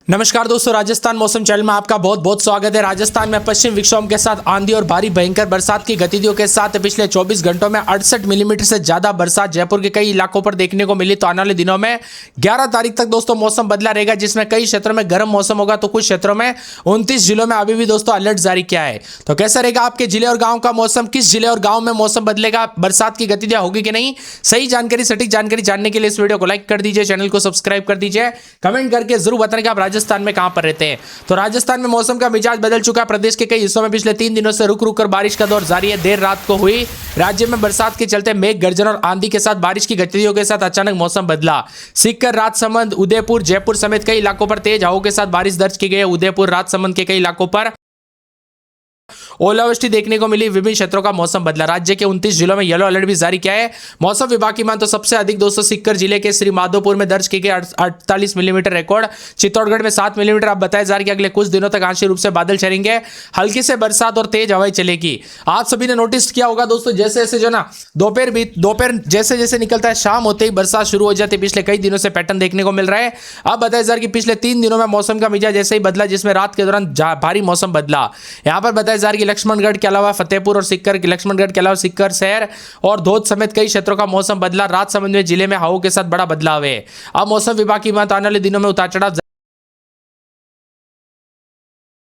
नमस्कार दोस्तों, राजस्थान मौसम चैनल में आपका बहुत बहुत स्वागत है। राजस्थान में पश्चिम विक्षोभ के साथ आंधी और भारी भयंकर बरसात की गतिविधियों के साथ पिछले 24 घंटों में 68 मिलीमीटर से ज्यादा बरसात जयपुर के कई इलाकों पर देखने को मिली। तो आने वाले दिनों में 11 तारीख तक दोस्तों मौसम बदला रहेगा, जिसमें कई क्षेत्रों में गर्म मौसम होगा तो कुछ क्षेत्रों में 29 जिलों में अभी भी दोस्तों अलर्ट जारी किया है। तो कैसा रहेगा आपके जिले और गाँव का मौसम, किस जिले और गाँव में मौसम बदलेगा, बरसात की गतिविधियां होगी कि नहीं, सही जानकारी सटीक जानकारी जानने के लिए इस वीडियो को लाइक कर दीजिए, चैनल को सब्सक्राइब कर दीजिए, कमेंट करके जरूर बताएं कि आप राजस्थान में कहां पर रहते हैं। तो राजस्थान में मौसम का मिजाज बदल चुका है। प्रदेश के कई हिस्सों में पिछले 3 दिनों से रुक रुक कर बारिश का दौर जारी है। देर रात को हुई राज्य में बरसात के चलते मेघ गर्जन और आंधी के साथ बारिश की गतिविधियों के साथ अचानक मौसम बदला। सीकर, राजसमंद, उदयपुर, जयपुर समेत कई इलाकों पर तेज हवाओं के साथ बारिश दर्ज की गई है। उदयपुर, राजसमंद के कई इलाकों पर ओलावृष्टि देखने को मिली। विभिन्न क्षेत्रों का मौसम बदला। राज्य के 29 जिलों में येलो अलर्ट भी जारी किया है। मौसम विभाग की मान तो सबसे अधिक दोस्तों सीकर जिले के श्री माधोपुर में दर्ज की गई 48 मिलीमीटर रिकॉर्ड। चित्तौड़गढ़ में 7 मिलीमीटर। अब बताया जा रहा है कि अगले कुछ दिनों तक आंशिक रूप से बादल छाएंगे, हल्की से बरसात और तेज हवाएं चलेगी। आप सभी ने नोटिस किया होगा दोस्तों, जैसे जैसे जो ना दोपहर जैसे जैसे निकलता है, शाम होते ही बरसात शुरू हो जाती है। पिछले कई दिनों से पैटर्न देखने को मिल रहा है। अब बताया जा रहा है कि पिछले 3 दिनों में मौसम का मिजाज जैसे ही बदला, जिसमें रात के दौरान भारी मौसम बदला। यहां पर बताया जा रहा है कि लक्ष्मणगढ़ के अलावा फतेहपुर और सीकर, लक्ष्मणगढ़ के अलावा सीकर शहर और धोद समेत कई क्षेत्रों का मौसम बदला। राजसमंद में जिले में हवाओं के साथ बड़ा बदलाव है। अब मौसम विभाग की बात, आने वाले दिनों में उतार चढ़ाव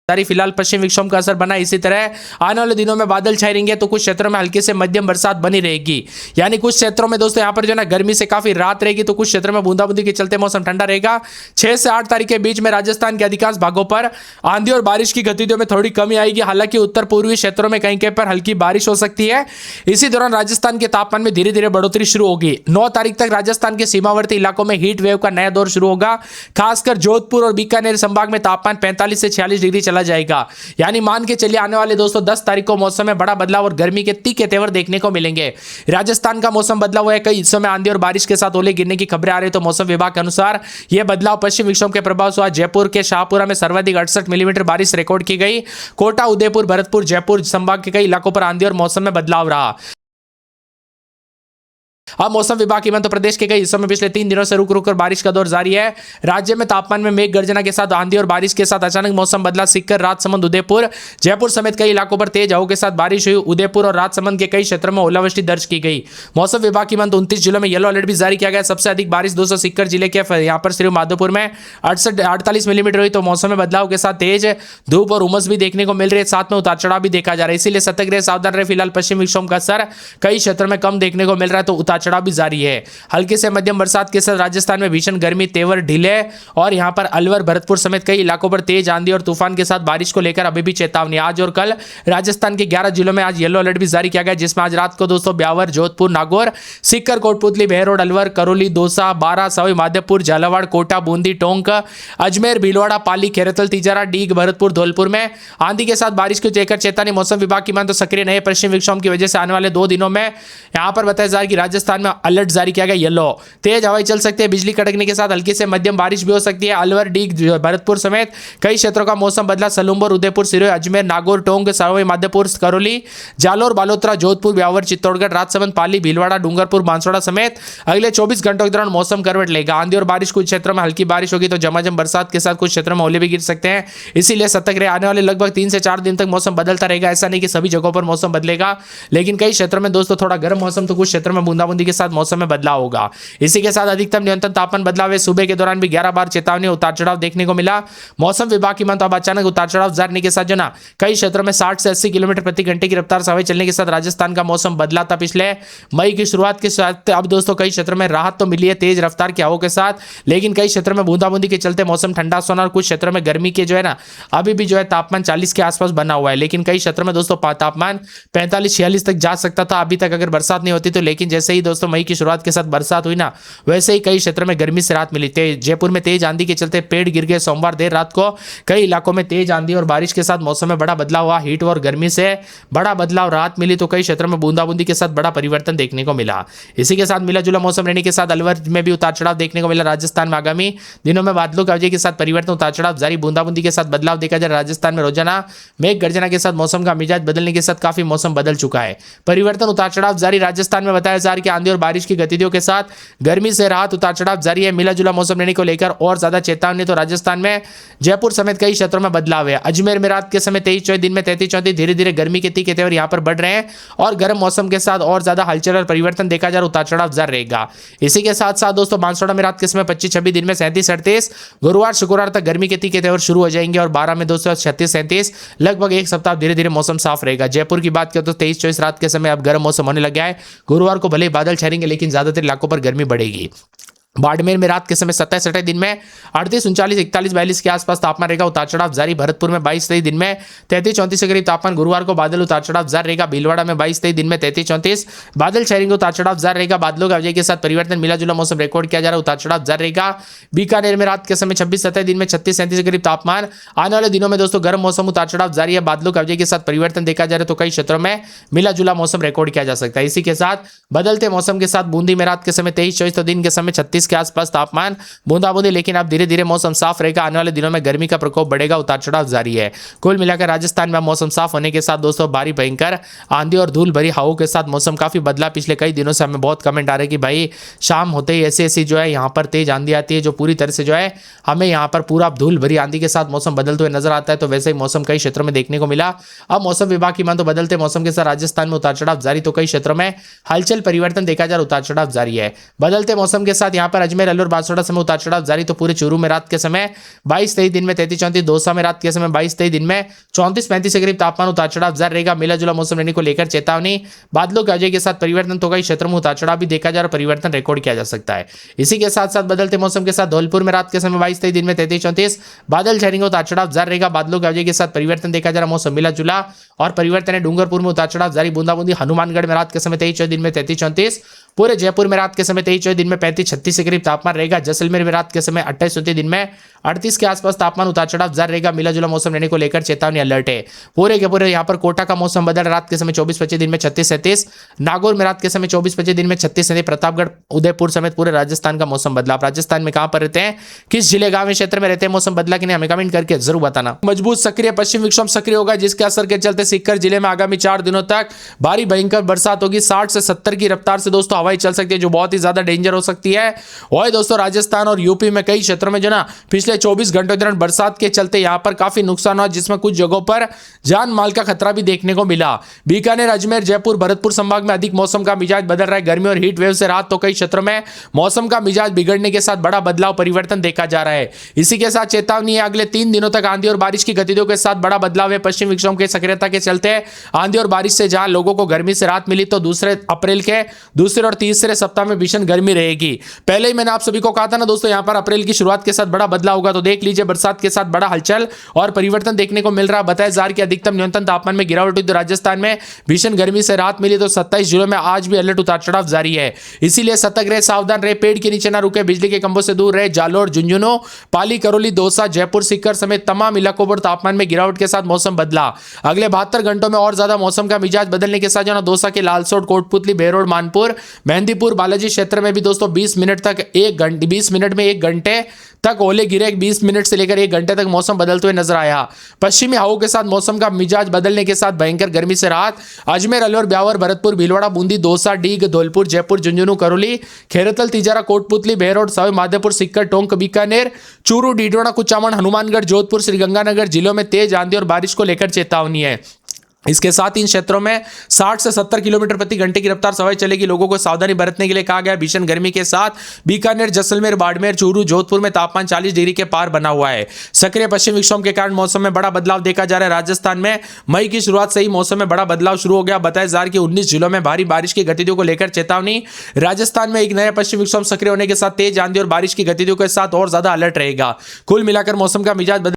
फिलहाल पश्चिम विक्षोभ का असर बना। इसी तरह आने वाले दिनों में बादल छाए रहेंगे तो कुछ क्षेत्रों में हल्की से मध्यम बरसात बनी रहेगी। यानी कुछ क्षेत्रों में दोस्तों यहाँ पर जो ना गर्मी से काफी राहत रहेगी, तो कुछ क्षेत्रों में बूंदाबूंदी के चलते मौसम ठंडा रहेगा। 6 से 8 तारीख के बीच में राजस्थान के अधिकांश भागों पर आंधी और बारिश की गतिविधियों में थोड़ी कमी आएगी। हालांकि उत्तर पूर्वी क्षेत्रों में कहीं कहीं पर हल्की बारिश हो सकती है। इसी दौरान राजस्थान के तापमान में धीरे धीरे बढ़ोतरी शुरू होगी। 9 तारीख तक राजस्थान के सीमावर्ती इलाकों में हीट वेव का नया दौर शुरू होगा। खासकर जोधपुर और बीकानेर संभाग में तापमान 45 से 46 डिग्री चला जाएगा। यानी मान के चलिए आने वाले दोस्तों 10 तारीख को मौसम में बड़ा बदलाव और गर्मी के तीखे तेवर देखने को मिलेंगे। राजस्थान का मौसम बदला हुआ है। कई हिस्सों में आंधी और बारिश के साथ ओले गिरने की खबरें आ रही है। तो मौसम विभाग के अनुसार यह बदलाव पश्चिम विक्षोभ के प्रभाव से हुआ। जयपुर के शाहपुरा में सर्वाधिक 68 मिलीमीटर बारिश रिकॉर्ड की गई। कोटा, उदयपुर, भरतपुर, जयपुर संभाग के कई इलाकों पर आंधी और मौसम में बदलाव रहा। अब मौसम विभाग की मध्य प्रदेश के कई हिस्सों में पिछले 3 दिनों से रुक रुक कर बारिश का दौर जारी है। राज्य में तापमान में मेघ गर्जना के साथ आंधी और बारिश के साथ अचानक मौसम बदला। सीकर, राजसमंद, उदयपुर, जयपुर समेत कई इलाकों पर तेज हवाओं के साथ बारिश हुई। उदयपुर और राजसमंद के कई क्षेत्रों में ओलावृष्टि दर्ज की गई। मौसम विभाग की मध्य 29 जिलों में येलो अलर्ट भी जारी किया गया। सबसे अधिक बारिश दोस्तों सीकर जिले के यहाँ पर श्री माधोपुर में 48 मिलीमीटर हुई। तो मौसम में बदलाव के साथ तेज धूप और उमस भी देखने को मिल रही है। साथ में उतार चढ़ाव भी देखा जा रहा है, इसीलिए सतर्क रहे, सावधान रहे। फिलहाल पश्चिम विक्षोभ का असर कई क्षेत्रों में कम देखने को मिल रहा है, तो उतार चढ़ाव भी जारी है। हल्की से मध्यम बरसात के साथ राजस्थान में भीषण गर्मी, तेवर ढीले और यहां पर अलवर, भरतपुर समेत कई इलाकों पर तेज आंधी और तूफान के साथ बारिश को लेकर अभी भी चेतावनी। आज और कल राजस्थान के 11 जिलों में आज येलो अलर्ट भी जारी किया गया, जिसमें आज रात को दोस्तों ब्यावर, जोधपुर, नागौर, सीकर, कोटपुतली, बहरोड, अलवर, करौली, दौसा, बारा, सवाई माधोपुर, झालावाड़, कोटा, बूंदी, टोंक, अजमेर, भीलवाड़ा, पाली, खैरतल, तिजारा, डीग, भरतपुर, धौलपुर में आंधी के साथ बारिश को लेकर चेतावनी। मौसम विभाग की मान तो सक्रिय नए पश्चिम विक्षोभ की वजह से आने वाले 2 दिनों में यहां पर बताया जा रहा है कि राजस्थान में अलर्ट जारी किया गया येलो। तेज हवाएं चल सकती है, बिजली कड़कने के साथ हल्की से मध्यम बारिश भी हो सकती है। अलवर, डीग, भरतपुर समेत कई क्षेत्रों का मौसम बदला। सलूम्बर, उदयपुर, सिरोही, अजमेर, नागौर, टोंक, सवाई माधोपुर, करौली, जालोर, बालोतरा, जोधपुर, ब्यावर, चित्तौड़गढ़, राजसमंद, पाली, भीलवाड़ा, डूंगरपुर, बांसवाड़ा समेत अगले 24 घंटों के दौरान मौसम करवट लेगा। आंधी और बारिश कुछ क्षेत्रों में हल्की बारिश होगी, तो झमाझम बरसात के साथ कुछ क्षेत्रों में ओले भी गिर सकते हैं। इसीलिए सतर्क रहे। आने वाले लगभग 3 से 4 दिन तक मौसम बदलता रहेगा। ऐसा नहीं कि सभी जगहों पर मौसम बदलेगा, लेकिन कई क्षेत्रों में दोस्तों थोड़ा गर्म मौसम, तो कुछ क्षेत्रों में बूंदाबूंदी के साथ मौसम में बदलाव होगा। इसी के साथ अधिकतम न्यूनतम तापमान बदलाव है। सुबह के दौरान भी 11 बार चेतावनी, उतार चढ़ाव देखने को मिला। मौसम विभाग की मान तो अब अचानक उतार चढ़ाव जाने के साथ जो ना कई क्षेत्रों में 60 से 80 किलोमीटर प्रति घंटे की रफ्तार से हवाएं चलने के साथ राजस्थान का मौसम बदला था पिछले मई की शुरुआत के साथ। अब दोस्तों कई क्षेत्रों में राहत तो मिली है तेज रफ्तार की हवाओं के साथ, लेकिन कई क्षेत्रों में बूंदाबूंदी के चलते मौसम ठंडा सोना और कुछ क्षेत्रों में गर्मी के जो है ना अभी भी जो है तापमान 40 के आसपास बना हुआ है। लेकिन कई क्षेत्रों में दोस्तों तापमान 45-46 तक जा सकता था अभी तक अगर बरसात नहीं होती तो। लेकिन जैसे ही दोस्तों मई की शुरुआत के साथ बरसात हुई ना, वैसे ही कई क्षेत्रों में गर्मी से राहत मिली। जयपुर में तेज आंधी के चलते पेड़ गिर गए। सोमवार देर रात को कई इलाकों में तेज आंधी और बारिश के साथ मौसम में बड़ा बदलाव हुआ। हीट और गर्मी से बड़ा बदलाव, राहत मिली, तो कई क्षेत्रों में बूंदाबूंदी के साथ बड़ा परिवर्तन देखने को मिला। इसी के साथ मिला जुला मौसम रहने के साथ अलवर में भी उतार चढ़ाव देखने को मिला। राजस्थान में आगामी दिनों में बादलों की वजह के साथ परिवर्तन, उतार चढ़ाव जारी, बूंदाबूंदी के साथ बदलाव देखा जाए। राजस्थान में रोजाना मेघ गर्जना के साथ मौसम का मिजाज बदलने के साथ काफी मौसम बदल चुका है। परिवर्तन, उतार चढ़ाव जारी। राजस्थान में बताया जा रहा है कि आंधी और बारिश की गतिविधियों के साथ गर्मी से राहत, उतार चढ़ाव जारी है। मिला जुला मौसम रहने को लेकर और ज्यादा चेतावनी। तो राजस्थान में जयपुर समेत कई क्षेत्रों में बदलाव है। अजमेर में रात के समय 23-24, दिन में 33-34, धीरे धीरे गर्मी के तीखे तेवर यहां पर बढ़ रहे हैं और गर्म मौसम के साथ और ज्यादा हलचल और परिवर्तन देखा जा रहा, उतार चढ़ाव जारी रहेगा। इसी के साथ साथ दोस्तों बांसवाड़ा में रात के समय 25-26, दिन में 37-38, गुरुवार शुक्रवार तक गर्मी के तीखे तेवर शुरू हो जाएंगे और 12 में दोस्तों 36-37, लगभग एक सप्ताह धीरे धीरे मौसम साफ रहेगा। जयपुर की बात करें तो 23-24 रात के समय अब गर्म मौसम होने लग गया है। गुरुवार को भले ही बादल छाएंगे लेकिन ज्यादातर इलाकों पर गर्मी बढ़ेगी। बाड़मेर में रात के समय 27-28, दिन में 38-39, 41-42 के आसपास तापमान रहेगा, उतार चढ़ाव जारी। भरतपुर में 22-23, दिन में 33-34 के करीब तापमान। गुरुवार को बादल, उतार चढ़ाव जारी रहेगा। भीलवाड़ा में 22-23, दिन में 33-34, बादल छाएंगे, उतार चढ़ाव जारी रहेगा। बादलों के अवजय के साथ परिवर्तन, मिला जुला मौसम रिकॉर्ड किया जा रहा है, उतार चढ़ाव जारी रहेगा। बीकानेर में रात के समय 26-27, दिन में 36-37 के करीब तापमान। आने वाले दिनों में दोस्तों गर्म मौसम, उतार चढ़ाव जारी है। बादलों के अवजय के साथ परिवर्तन देखा जा रहा है, तो कई क्षेत्रों में मिला जुला मौसम रिकॉर्ड किया जा सकता है। इसी के साथ बदलते मौसम के साथ बूंदी में रात के समय 23-24, तो दिन के समय 36 के आसपास तापमान, बूंदाबूंदी, लेकिन अब धीरे धीरे मौसम साफ रहेगा। आने वाले दिनों में गर्मी का प्रकोप बढ़ेगा, उतार चढ़ाव जारी है। कुल मिलाकर राजस्थान में मौसम साफ होने के साथ दोस्तों भारी भयंकर आंधी और धूल भरी हवाओं के साथ मौसम काफी बदला। पिछले कई दिनों से हमें बहुत कमेंट आ रहे हैं कि भाई शाम होते ही ऐसी ऐसी जो है यहाँ पर तेज आंधी आती है, जो पूरी तरह से जो है हमें यहाँ पर पूरा धूल भरी आंधी के साथ मौसम बदलते हुए नजर आता है। तो वैसे ही मौसम कई क्षेत्रों में देखने को मिला। अब मौसम विभाग की मान तो बदलते मौसम के साथ राजस्थान में उतार चढ़ाव जारी, तो कई क्षेत्रों में हलचल परिवर्तन देखा जा रहा, उतार चढ़ाव जारी है। बदलते मौसम के साथ यहाँ पर अजमेर, अलवर, बांसवाड़ा समय उतार चढ़ाव जारी। तो पूरे चूरू में रात के समय 22-23, दिन में 33-34, दौसा में रात के समय 22-23, दिन में 34-35 के करीब तापमान, उतार चढ़ाव जारी रहेगा। मिला जुला मौसम रहने को लेकर चेतावनी। बादलों के अवजय के साथ परिवर्तन, तो कई क्षेत्रों में उतार चढ़ाव भी देखा जा रहा, परिवर्तन रिकॉर्ड किया जा सकता है। इसी के साथ साथ बदलते मौसम के साथ धौलपुर में रात के समय 22-23, दिन में 33-34, बादल छाएंगे, उतार चढ़ाव जारी रहेगा। बादलों के अवजय के साथ परिवर्तन देखा जा रहा, मौसम मिला जुला और परिवर्तन है। डूंगरपुर में उतार चढ़ाव जारी, बूंदाबूंदी। हनुमानगढ़ में रात के समय 23-24, दिन में 33-34, पूरे जयपुर में रात के समय 23-24, दिन में 35-36 के करीब तापमान रहेगा। जैसलमेर में रात के समय 28-29, दिन में 38 के आसपास तापमान, उतार चढ़ाव जारी रहेगा। मिला जुला मौसम रहने को लेकर चेतावनी अलर्ट है। पूरे के पूरे यहाँ पर कोटा का मौसम बदल, रात के समय 24-25, दिन में 36-37, नागौर में रात के समय 24-25, दिन में 36-37, प्रतापगढ़, उदयपुर समेत पूरे राजस्थान का मौसम बदला। आप राजस्थान में कहां पर रहते हैं, किस जिले, गांव, क्षेत्र में रहते हैं, मौसम बदला कि नहीं, हमें कमेंट करके जरूर बताना। मजबूत सक्रिय पश्चिम विक्षोभ सक्रिय होगा, जिसके असर के चलते सीकर जिले में आगामी 4 दिनों तक भारी भयंकर बरसात होगी। 60 से 70 की रफ्तार से दोस्तों हवाएं चल सकती है, जो बहुत ही ज्यादा डेंजर हो सकती है। और दोस्तों राजस्थान और यूपी में कई क्षेत्रों में जो ना पिछले 24 घंटों के दौरान बरसात के चलते यहां पर काफी नुकसान हुआ, जिसमें कुछ जगहों पर जान माल का खतरा भी देखने को मिला। बीकानेर, अजमेर, जयपुर, भरतपुर संभाग में अधिक मौसम का मिजाज बदल रहा है। गर्मी और हीट वेव से राहत, तो कई क्षेत्रों में मौसम का मिजाज बिगड़ने के साथ बड़ा बदलाव, परिवर्तन देखा जा रहा है। इसी के साथ चेतावनी है, अगले 3 दिनों तक आंधी और बारिश की गतिविधियों के साथ बड़ा बदलाव है। पश्चिम विक्षोभ की सक्रियता के चलते आंधी और बारिश से जहां लोगों को गर्मी से राहत मिली, तो 2 अप्रैल के दूसरे और तीसरे सप्ताह में भीषण गर्मी रहेगी। पहले ही मैंने आप सभी को कहा था ना दोस्तों, यहां पर अप्रैल की शुरुआत के साथ बड़ा बदलाव होगा। तो देख लीजिए, बरसात के साथ बड़ा हलचल और परिवर्तन देखने को मिल रहा है। बताया जा रहा है कि अधिकतम न्यूनतम तापमान में गिरावट हुई, तो राजस्थान में भीषण गर्मी से राहत मिली। तो 27 जिलों में आज भी अलर्ट, उतार चढ़ाव जारी है। इसीलिए सतर्क रहे, सावधान रहे, पेड़ के नीचे ना रुके, बिजली के खंभों से दूर रहे। जालोर, झुंझुनू, पाली, करौली, दौसा, जयपुर, सीकर समेत तमाम इलाकों पर तापमान में गिरावट के साथ मौसम बदला। अगले 72 घंटों में और ज्यादा मौसम का मिजाज बदलने के साथ जो ना दौसा के लालसोट, कोटपुतली, बेरोड, मानपुर, मेहंदीपुर, बालाजी क्षेत्र में भी दोस्तों 20 मिनट में 1 घंटे तक ओले गिरे। 20 मिनट से लेकर 1 घंटे तक मौसम बदलते हुए नजर आया। पश्चिमी हवाओं के साथ मौसम का मिजाज बदलने के साथ भयंकर गर्मी से राहत। अजमेर, अलवर, ब्यावर, भरतपुर, भीलवाड़ा, बूंदी, दौसा, डीग, धौलपुर, जयपुर, झुंझुनू, करौली, खेरतल, तिजारा, कोटपुतली, बेरोड, सवाई माधोपुर, सीकर, टोंक, बीकानेर, चूरू, डीडोना, कुचामन, हनुमानगढ़, जोधपुर, श्रीगंगानगर जिलों में तेज आंधी और बारिश को लेकर चेतावनी है। इसके साथ इन क्षेत्रों में 60 से 70 किलोमीटर प्रति घंटे की रफ्तार से हवाएं चलेगी। लोगों को सावधानी बरतने के लिए कहा गया। भीषण गर्मी के साथ बीकानेर, जैसलमेर, बाड़मेर, चूरू, जोधपुर में तापमान 40 डिग्री के पार बना हुआ है। सक्रिय पश्चिम विक्षोभ के कारण मौसम में बड़ा बदलाव देखा जा रहा है। राजस्थान में मई की शुरुआत से ही मौसम में बड़ा बदलाव शुरू हो गया। बताया जा रहा है कि 19 जिलों में भारी बारिश की गतिविधियों को लेकर चेतावनी। राजस्थान में एक नया पश्चिम विक्षोभ सक्रिय होने के साथ तेज आंधी और बारिश की गतिविधियों के साथ और ज्यादा अलर्ट रहेगा। कुल मिलाकर मौसम का मिजाज